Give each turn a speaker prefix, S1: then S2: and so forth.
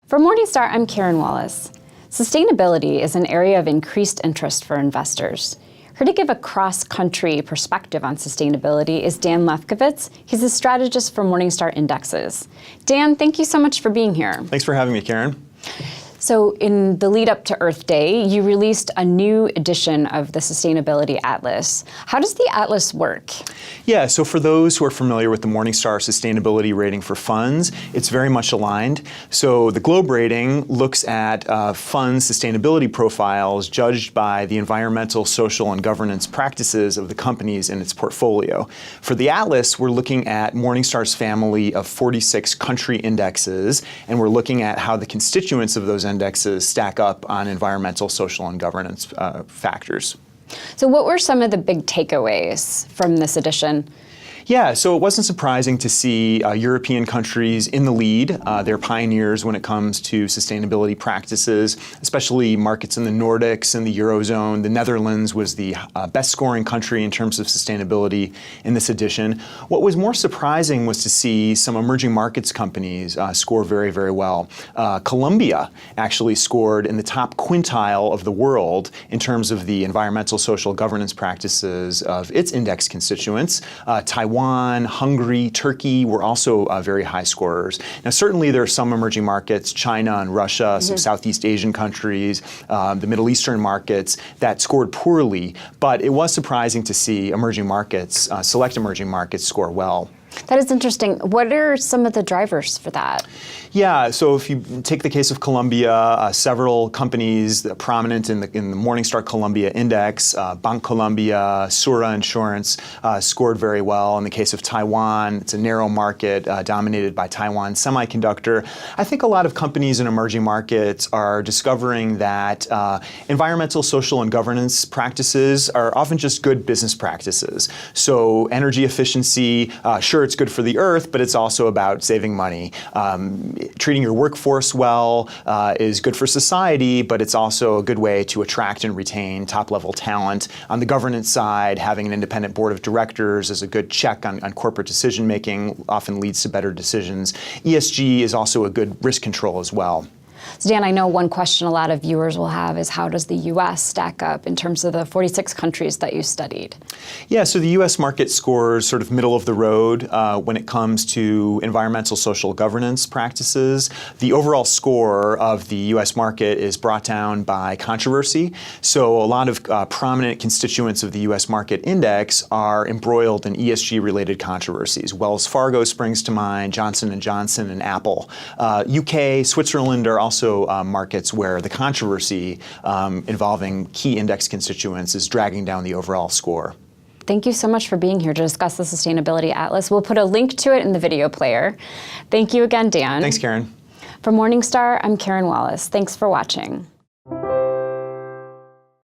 S1: For Morningstar, I'm Karen Wallace. Sustainability is an area of increased interest for investors. Here to give a cross-country perspective on sustainability is Dan Lefkowitz. He's a strategist for Morningstar Indexes. Dan, thank you so much for being here.
S2: Thanks for having me, Karen.
S1: So in the lead up to Earth Day, you released a new edition of the Sustainability Atlas. How does the Atlas work?
S2: Yeah, so for those who are familiar with the Morningstar Sustainability Rating for funds, it's very much aligned. So the Globe rating looks at funds' sustainability profiles judged by the environmental, social, and governance practices of the companies in its portfolio. For the Atlas, we're looking at Morningstar's family of 46 country indexes, and we're looking at how the constituents of those indexes stack up on environmental, social, and governance factors.
S1: So what were some of the big takeaways from this edition?
S2: Yeah, so it wasn't surprising to see European countries in the lead. They're pioneers when it comes to sustainability practices, especially markets in the Nordics and the Eurozone. The Netherlands was the best scoring country in terms of sustainability in this edition. What was more surprising was to see some emerging markets companies score very, very well. Colombia actually scored in the top quintile of the world in terms of the environmental, social, governance practices of its index constituents. Taiwan, Hungary, Turkey were also very high scorers. Now, certainly there are some emerging markets, China and Russia, some Southeast Asian countries, the Middle Eastern markets that scored poorly, but it was surprising to see emerging markets, select emerging markets score well.
S1: That is interesting. What are some of the drivers for that?
S2: Yeah, so if you take the case of Colombia, several companies prominent in the Morningstar Colombia Index, Bancolombia, Sura Insurance scored very well. In the case of Taiwan, it's a narrow market dominated by Taiwan Semiconductor. I think a lot of companies in emerging markets are discovering that environmental, social, and governance practices are often just good business practices. So energy efficiency, sure, it's good for the earth, but it's also about saving money. Treating your workforce well is good for society, but it's also a good way to attract and retain top-level talent. On the governance side, having an independent board of directors is a good check on corporate decision-making, often leads to better decisions. ESG is also a good risk control as well.
S1: So Dan, I know one question a lot of viewers will have is how does the U.S. stack up in terms of the 46 countries that you studied?
S2: Yeah, so the U.S. market scores sort of middle of the road when it comes to environmental, social governance practices. The overall score of the U.S. market is brought down by controversy. So a lot of prominent constituents of the U.S. market index are embroiled in ESG-related controversies. Wells Fargo springs to mind, Johnson & Johnson, and Apple. UK, Switzerland are also markets where the controversy involving key index constituents is dragging down the overall score.
S1: Thank you so much for being here to discuss the Sustainability Atlas. We'll put a link to it in the video player. Thank you again, Dan.
S2: Thanks, Karen.
S1: For Morningstar, I'm Karen Wallace. Thanks for watching.